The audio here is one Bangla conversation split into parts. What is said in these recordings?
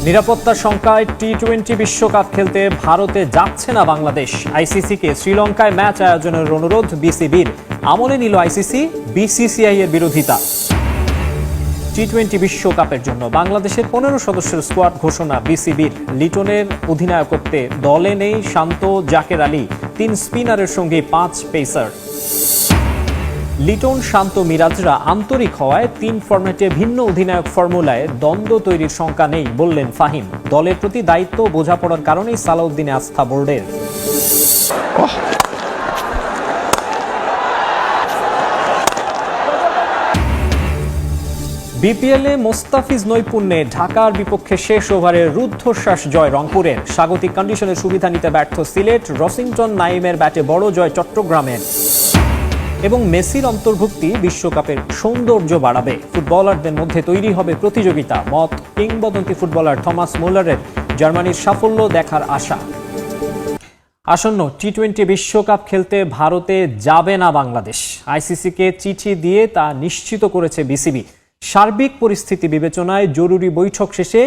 নিরাপত্তার শঙ্কায় টি-20 বিশ্বকাপ খেলতে ভারতে যাচ্ছে না বাংলাদেশ। আইসিসিকে শ্রীলঙ্কায় ম্যাচ আয়োজনের অনুরোধ বিসিবির। আমলে নিল আইসিসি বিসিসিআই এর বিরোধিতা। টি-20 বিশ্বকাপের জন্য বাংলাদেশের 15 সদস্যের স্কোয়াড ঘোষণা বিসিবির। লিটনের অধিনায়কত্বে দলে নেই শান্ত, জাকের আলী, 3 স্পিনারের সঙ্গে 5 পেসার। লিটন, শান্ত, মিরাজরা আন্তরিক হওয়ায় 3 ফরম্যাটে ভিন্ন অধিনায়ক ফর্মুলায় দ্বন্দ্ব তৈরির শঙ্কা নেই বললেন ফাহিম। দলের প্রতি দায়িত্ব বোঝাপড়ার কারণেই সালাউদ্দিনে আস্থা বোর্ডের। বিপিএলে মোস্তাফিজ নৈপুণ্যে ঢাকার বিপক্ষে শেষ ওভারের রুদ্ধশ্বাস জয় রংপুরের। স্বাগতিক কন্ডিশনের সুবিধা নিতে ব্যর্থ সিলেট। রসিংটন নাইমের ব্যাটে বড় জয় চট্টগ্রামের। এবং মেসির অন্তর্ভুক্তি বিশ্বকাপের সৌন্দর্য বাড়াবে। ফুটবলারদের মধ্যে তৈরি হবে প্রতিযোগিতা, মত কিংবদন্তি ফুটবলার থমাস মুলারের। জার্মানির সাফল্য দেখার আশা। আসন্ন টি-20 বিশ্বকাপ খেলতে ভারতে যাবে না বাংলাদেশ। আইসিসিকে চিঠি দিয়ে তা নিশ্চিত করেছে বিসিবি। সার্বিক পরিস্থিতি বিবেচনায় জরুরি বৈঠক শেষে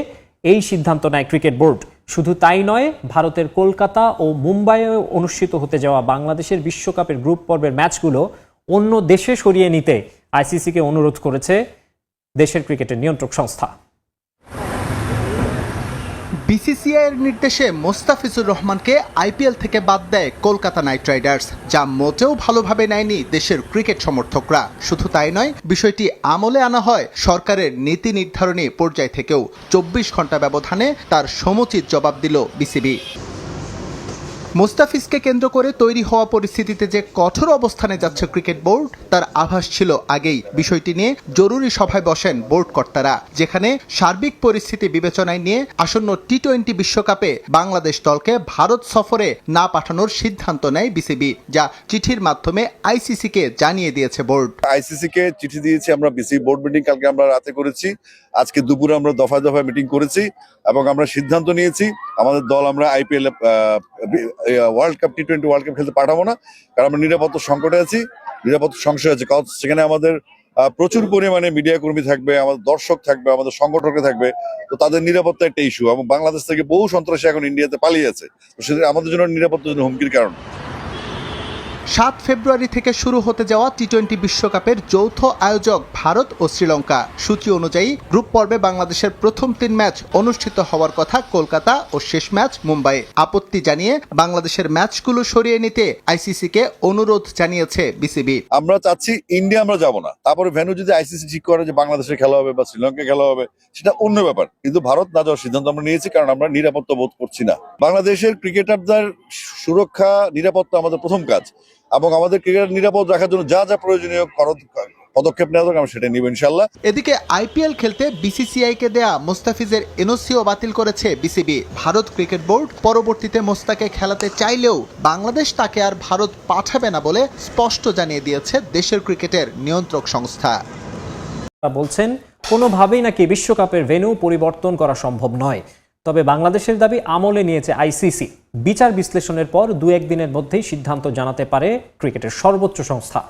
এই সিদ্ধান্ত নেয় ক্রিকেট বোর্ড। শুধু তাই নয়, ভারতের কলকাতা ও মুম্বাইয়ে অনুষ্ঠিত হতে যাওয়া বাংলাদেশের বিশ্বকাপের গ্রুপ পর্বের ম্যাচগুলো অন্য দেশে সরিয়ে নিতে আইসিসিকে অনুরোধ করেছে দেশের ক্রিকেটের নিয়ন্ত্রক সংস্থা। বিসিসিআইয়ের নির্দেশে মোস্তাফিজুর রহমানকে আইপিএল থেকে বাদ দেয় কলকাতা নাইট রাইডার্স, যা মোটেও ভালোভাবে নেয়নি দেশের ক্রিকেট সমর্থকরা। শুধু তাই নয়, বিষয়টি আমলে আনা হয় সরকারের নীতি নির্ধারণী পর্যায় থেকেও। 24 ঘন্টা ব্যবধানে তার সমুচিত জবাব দিল বিসিবি। মোস্তাফিজকে কেন্দ্র করে তৈরি হওয়া পরিস্থিতিতে যে কঠোর অবস্থানে যাচ্ছে ক্রিকেট বোর্ড, তার আভাস ছিল আগেই। বিষয়টি নিয়ে জরুরি সভায় বসেন বোর্ড কর্তারা, যেখানে সার্বিক পরিস্থিতি বিবেচনায় নিয়ে আসন্ন টি-20 বিশ্বকাপে বাংলাদেশ দলকে ভারত সফরে না পাঠানোর সিদ্ধান্ত নেয় বিসিবি, যা চিঠির মাধ্যমে আইসিসিকে জানিয়ে দিয়েছে বোর্ড। আইসিসিকে চিঠি দিয়েছি আমরা। বিসিবি বোর্ড মিটিং কালকে আমরা রাতে করেছি, আজকে দুপুরে আমরা দফায় দফায় মিটিং করেছি এবং আমরা সিদ্ধান্ত নিয়েছি আমাদের দল আমরা IPL world cup T20 world cup খেলতে পাঠাবো না, কারণ আমরা নিরাপত্তা সংকটে আছি, নিরাপত্তা সংশয় আছে। কারণ সেখানে আমাদের প্রচুর পরিমাণে মিডিয়া কর্মী থাকবে, আমাদের দর্শক থাকবে, আমাদের সংগঠক থাকবে, তো তাদের নিরাপত্তা একটা ইস্যু। এবং বাংলাদেশ থেকে বহু সন্ত্রাসী এখন ইন্ডিয়াতে পালিয়ে আছে, তো সেটা আমাদের জন্য নিরাপত্তার জন্য হুমকির কারণ। 7 ফেব্রুয়ারি থেকে শুরু হতে যাওয়া টি-20 বিশ্বকাপের যৌথ আয়োজক ভারত ও শ্রীলঙ্কা। সূচি অনুযায়ী গ্রুপ পর্বে বাংলাদেশের প্রথম 3 ম্যাচ অনুষ্ঠিত হওয়ার কথা কলকাতা ও শেষ ম্যাচ মুম্বাইয়ে। আপত্তি জানিয়ে বাংলাদেশের ম্যাচগুলো সরিয়ে নিতে আইসিসিকে অনুরোধ জানিয়েছে বিসিবি। আমরা চাচ্ছি ইন্ডিয়া আমরা যাব না, তারপরে ভেন্যু যদি আইসিসি ঠিক করে যে বাংলাদেশে খেলা হবে বা শ্রীলঙ্কায় খেলা হবে, সেটা অন্য ব্যাপার, কিন্তু ভারত না যাওয়ার সিদ্ধান্ত আমরা নিয়েছি, কারণ আমরা নিরাপত্তা বোধ করছি না। বাংলাদেশের ক্রিকেটারদের সুরক্ষা নিরাপত্তা আমাদের প্রথম কাজ, এবং আমাদের ক্রিকেট নিরাপদ রাখার জন্য যা যা প্রয়োজনীয় পদক্ষেপ নেওয়া দরকার আমরা সেটা নিব ইনশাল্লাহ। এদিকে আইপিএল খেলতে বিসিসিআইকে দেয়া মোস্তাফিজের এনওসিও বাতিল করেছে বিসিবি। ভারত ক্রিকেট বোর্ড পরবর্তীতে মোস্তাকে খেলাতে চাইলেও বাংলাদেশ তাকে আর ভারত পাঠাবে না বলে স্পষ্ট জানিয়ে দিয়েছে দেশের ক্রিকেটের নিয়ন্ত্রক সংস্থা। বলছেন কোনোভাবেই নাকি বিশ্বকাপের ভেন্যু পরিবর্তন করা সম্ভব নয়। তবে বাংলাদেশের দাবি আমলে নিয়েছে আইসিসি। বিচার বিশ্লেষণের পর 2-1 দিনের মধ্যেই সিদ্ধান্ত জানাতে পারে ক্রিকেটের সর্বোচ্চ সংস্থা।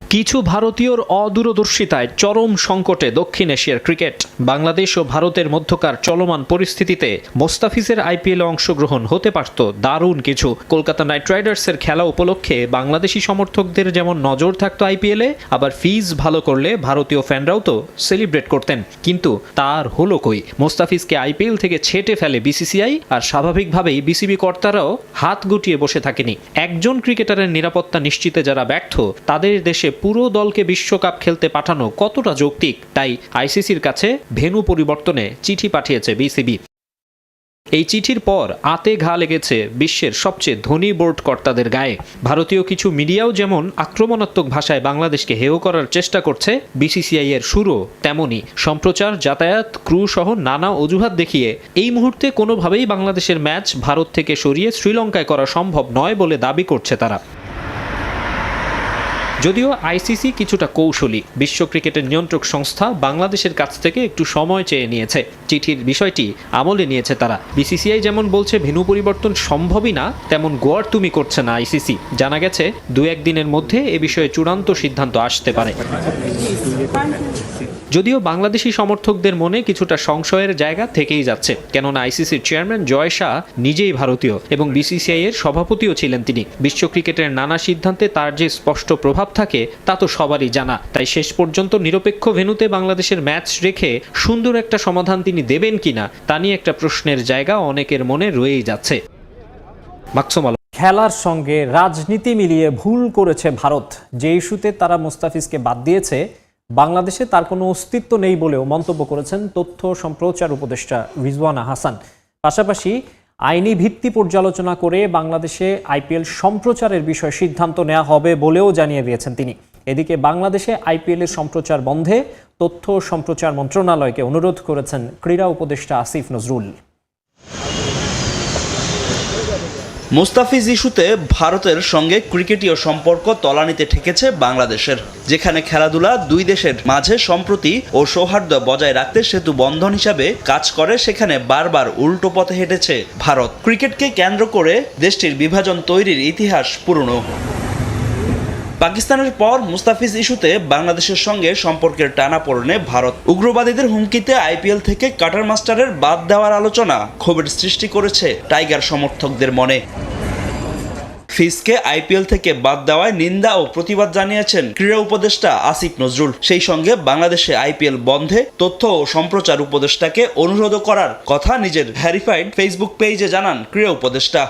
কিছু ভারতীয়র অদূরদর্শিতায় চরম সংকটে দক্ষিণ এশিয়ার ক্রিকেট। বাংলাদেশ ও ভারতের মধ্যকার চলমান পরিস্থিতিতে মোস্তাফিজের আইপিএলে অংশগ্রহণ হতে পারত দারুণ কিছু। কলকাতা নাইট রাইডার্সের খেলা উপলক্ষে বাংলাদেশি সমর্থকদের যেমন নজর থাকতো আইপিএলে, আবার ফিজ ভালো করলে ভারতীয় ফ্যানরাও তো সেলিব্রেট করতেন। কিন্তু তার হলো কই? মোস্তাফিজকে আইপিএল থেকে ছেটে ফেলে বিসিসিআই, আর স্বাভাবিকভাবেই বিসিবি কর্তারাও হাত গুটিয়ে বসে থাকেনি। একজন ক্রিকেটারের নিরাপত্তা নিশ্চিতে যারা ব্যর্থ, তাদের দেশে পুরো দলকে বিশ্বকাপ খেলতে পাঠানো কতটা যৌক্তিক? তাই আইসিসির কাছে ভেন্যু পরিবর্তনে চিঠি পাঠিয়েছে বিসিবি। এই চিঠির পর আতে ঘা লেগেছে বিশ্বের সবচেয়ে ধনী বোর্ড কর্তাদের গায়ে। ভারতীয় কিছু মিডিয়াও যেমন আক্রমণাত্মক ভাষায় বাংলাদেশকে হেয় করার চেষ্টা করছে, বিসিসিআই এর সুরও তেমনই। সম্প্রচার, যাতায়াত, ক্রু সহ নানা অজুহাত দেখিয়ে এই মুহূর্তে কোনোভাবেই বাংলাদেশের ম্যাচ ভারত থেকে সরিয়ে শ্রীলঙ্কায় করা সম্ভব নয় বলে দাবি করছে তারা। যদিও আইসিসি কিছুটা কৌশলী, বিশ্ব ক্রিকেটের নিয়ন্ত্রক সংস্থা বাংলাদেশের কাছ থেকে একটু সময় চেয়ে নিয়েছে। চিঠির বিষয়টি আমলে নিয়েছে তারা। বিসিসিআই যেমন বলছে ভেন্যু পরিবর্তন সম্ভবই না, তেমন গোয়ার তুমি করছে না আইসিসি। জানা গেছে 2-1 দিনের মধ্যে এ বিষয়ে চূড়ান্ত সিদ্ধান্ত আসতে পারে। যদিও বাংলাদেশি সমর্থকদের মনে কিছুটা সংশয়ের জায়গা থেকেই যাচ্ছে, কেননা আইসিসির চেয়ারম্যান জয় শাহ নিজেই ভারতীয় এবং বিসিসিআই এর সভাপতিও ছিলেন তিনি। বিশ্ব ক্রিকেটের নানা সিদ্ধান্তে তার যে স্পষ্ট প্রভাব থাকে তা তো সবারই জানা। তাই শেষ পর্যন্ত নিরপেক্ষ ভেন্যুতে বাংলাদেশের ম্যাচ রেখে সুন্দর একটা সমাধান তিনি দেবেন কিনা তা নিয়ে একটা প্রশ্নের জায়গা অনেকের মনে রয়েই যাচ্ছে। খেলার সঙ্গে রাজনীতি মিলিয়ে ভুল করেছে ভারত। যে ইস্যুতে তারা মুস্তাফিজকে বাদ দিয়েছে, বাংলাদেশে তার কোনো অস্তিত্ব নেই বলেও মন্তব্য করেছেন তথ্য সম্প্রচার উপদেষ্টা রিজওয়ানা হাসান। পাশাপাশি আইনি ভিত্তি পর্যালোচনা করে বাংলাদেশে আইপিএল সম্প্রচারের বিষয়ে সিদ্ধান্ত নেওয়া হবে বলেও জানিয়ে দিয়েছেন তিনি। এদিকে বাংলাদেশে আইপিএলের সম্প্রচার বন্ধে তথ্য সম্প্রচার মন্ত্রণালয়কে অনুরোধ করেছেন ক্রীড়া উপদেষ্টা আসিফ নজরুল। মুস্তাফিজ ইস্যুতে ভারতের সঙ্গে ক্রিকেটীয় সম্পর্ক তলানিতে ঠেকেছে বাংলাদেশের, যেখানে খেলাধুলা দুই দেশের মাঝে সম্প্রতি ও সৌহার্দ্য বজায় রাখতে সেতু বন্ধন হিসাবে কাজ করে, সেখানে বারবার উল্টো পথে হেঁটেছে ভারত। ক্রিকেটকে কেন্দ্র করে দেশটির বিভাজন তৈরির ইতিহাস পুরনো। পাকিস্তানের পর মুস্তাফিজ ইস্যুতে বাংলাদেশের সঙ্গে সম্পর্কের টানাপোড়েনে ভারত। উগ্রবাদীদের হুমকিতে আইপিএল থেকে কাটার মাস্টারের বাদ দেওয়ার আলোচনা ক্ষোভের সৃষ্টি করেছে টাইগার সমর্থকদের মনে। ফিজকে আইপিএল থেকে বাদ দেওয়ায় নিন্দা ও প্রতিবাদ জানিয়েছেন ক্রীড়া উপদেষ্টা আসিফ নজরুল। সেই সঙ্গে বাংলাদেশে আইপিএল বন্ধে তথ্য ও সম্প্রচার উপদেষ্টাকে অনুরোধ করার কথা নিজের ভেরিফাইড ফেসবুক পেজে জানান ক্রীড়া উপদেষ্টা।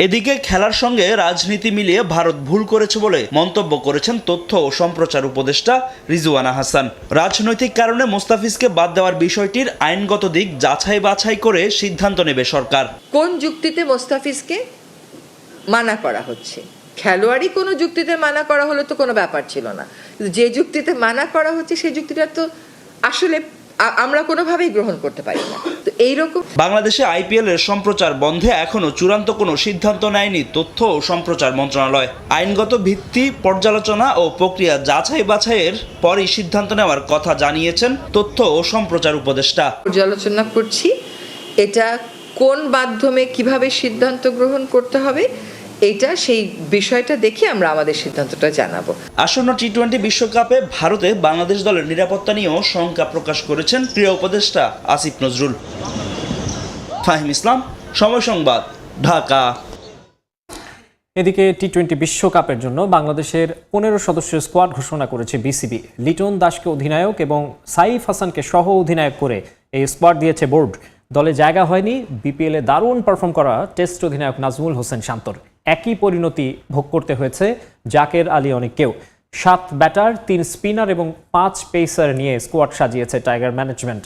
এদিকে খেলার সঙ্গে রাজনীতি মিলিয়ে ভারত ভুল করেছে বলে মন্তব্য করেছেন তথ্য ও সম্প্রচার উপদেষ্টা রিজওয়ানা হাসান। রাজনৈতিক কারণে মুস্তাফিজকে বাদ দেওয়ার বিষয়টির আইনগত দিক যাচাই বাছাই করে সিদ্ধান্ত নেবে সরকার। কোন যুক্তিতে মুস্তাফিজকে মানা করা হচ্ছে? খেলোয়াড়ই কোনো যুক্তিতে মানা করা হলে তো কোনো ব্যাপার ছিল না, যে যুক্তিতে মানা করা হচ্ছে সেই যুক্তিটা তো আসলে আমরা কোনোভাবেই গ্রহণ করতে পারি না। তো এইরকম বাংলাদেশে আইপিএল এর সম্প্রচার বন্ধে এখনো চূড়ান্ত কোনো সিদ্ধান্ত নেয়নি তথ্য ও সম্প্রচার মন্ত্রণালয়। আইনগত ভিত্তি পর্যালোচনা ও প্রক্রিয়া যাচাই বাছাইয়ের পরই সিদ্ধান্ত নেওয়ার কথা জানিয়েছেন তথ্য ও সম্প্রচার উপদেষ্টা। পর্যালোচনা করছি, এটা কোন মাধ্যমে কিভাবে সিদ্ধান্ত গ্রহণ করতে হবে এটা সেই বিষয়টা দেখে আমরা আমাদের সিদ্ধান্তটা জানাবো। আসন্ন টি-20 বিশ্বকাপে ভারতে বাংলাদেশ দলের নিরাপত্তা নিয়েও শঙ্কা প্রকাশ করেছেন ক্রীড়া উপদেষ্টা আসিফ নজরুল। ফাহিম ইসলাম, সময় সংবাদ, ঢাকা। এদিকে টি-20 বিশ্বকাপের জন্য বাংলাদেশের 15 সদস্যের স্কোয়াড ঘোষণা করেছে বিসিবি। লিটন দাসকে অধিনায়ক এবং সাইফ হাসানকে সহ অধিনায়ক করে এই স্কোয়াড দিয়েছে বোর্ড। দলে জায়গা হয়নি বিপিএলে দারুণ পারফর্ম করা টেস্ট অধিনায়ক নাজমুল হোসেন শান্তর। একই পরিণতি ভোগ করতে হয়েছে জাকের আলী অনেককেও। 7 ব্যাটার, 3 স্পিনার এবং 5 পেসার নিয়ে স্কোয়াড সাজিয়েছে টাইগার ম্যানেজমেন্ট।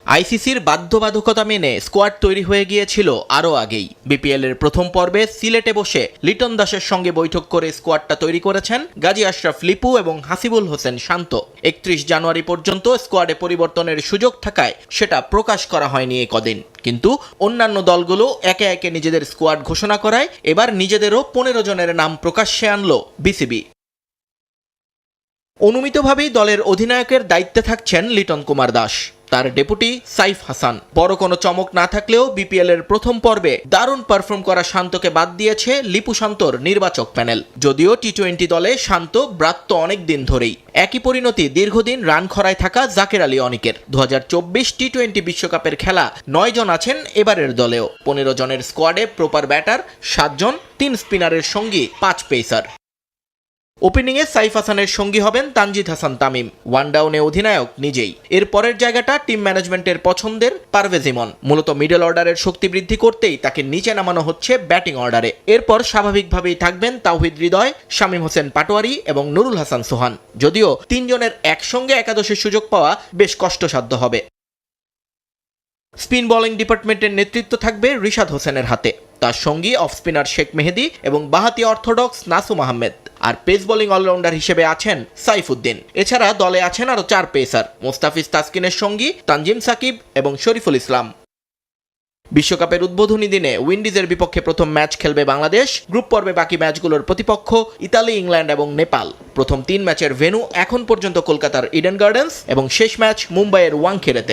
আইসিসির বাধ্যবাধকতা মেনে স্কোয়াড তৈরি হয়ে গিয়েছিল আরও আগেই। বিপিএল এর প্রথম পর্বে সিলেটে বসে লিটন দাসের সঙ্গে বৈঠক করে স্কোয়াডটা তৈরি করেছেন গাজী আশরাফ লিপু এবং হাসিবুল হোসেন শান্ত। 31 জানুয়ারি পর্যন্ত স্কোয়াডে পরিবর্তনের সুযোগ থাকায় সেটা প্রকাশ করা হয়নি এ কদিন। কিন্তু অন্যান্য দলগুলো একে একে নিজেদের স্কোয়াড ঘোষণা করায় এবার নিজেদেরও 15 জনের নাম প্রকাশ্যে আনল বিসিবি। অনুমিতভাবেই দলের অধিনায়কের দায়িত্বে থাকছেন লিটন কুমার দাস, তার ডেপুটি সাইফ হাসান। বড় কোনো চমক না থাকলেও বিপিএল এর প্রথম পর্বে দারুণ পারফর্ম করা শান্তকে বাদ দিয়েছে লিপু শান্তর নির্বাচক প্যানেল। যদিও টি-20 দলে শান্ত ব্রাত্য অনেক দিন ধরেই। একই পরিণতি দীর্ঘদিন রান খরায় থাকা জাকের আলী অনিকের। 2024 টি-20 বিশ্বকাপের খেলা 9 জন আছেন এবারের দলেও। 15 জনের স্কোয়াডে প্রপার ব্যাটার 7 জন, 3 স্পিনারের সঙ্গী 5 পেসার। ওপেনিংয়ে সাইফ হাসানের সঙ্গী হবেন তানজিদ হাসান তামিম। ওয়ান ডাউনে অধিনায়ক নিজেই। এর পরের জায়গাটা টিম ম্যানেজমেন্টের পছন্দের পারভেজ ইমন। মূলত মিডল অর্ডারের শক্তি বৃদ্ধি করতেই তাকে নিচে নামানো হচ্ছে ব্যাটিং অর্ডারে। এরপর স্বাভাবিকভাবেই থাকবেন তাওহিদ হৃদয়, শামীম হোসেন পাটোয়ারি এবং নুরুল হাসান সোহান। যদিও 3 জনের একসঙ্গে একাদশের সুযোগ পাওয়া বেশ কষ্টসাধ্য হবে। স্পিন বোলিং ডিপার্টমেন্টের নেতৃত্ব থাকবে রিশাদ হোসেনের হাতে। তার সঙ্গী অফ স্পিনার শেখ মেহেদি এবং বাহাতি অর্থোডক্স নাসুম আহমেদ। আর পেস বোলিং অলরাউন্ডার হিসেবে আছেন সাইফুদ্দিন। এছাড়া দলে আছেন আরও 4 পেসার, মোস্তাফিজ তাসকিনের সঙ্গী তানজিম সাকিব এবং শরীফুল ইসলাম। বিশ্বকাপের উদ্বোধনী দিনে উইন্ডিজের বিপক্ষে প্রথম ম্যাচ খেলবে বাংলাদেশ। গ্রুপ পর্বে বাকি ম্যাচগুলোর প্রতিপক্ষ ইতালি, ইংল্যান্ড এবং নেপাল। প্রথম 3 ম্যাচের ভেন্যু এখন পর্যন্ত কলকাতার ইডেন গার্ডেন্স এবং শেষ ম্যাচ মুম্বাইয়ের ওয়াংখেড়েতে।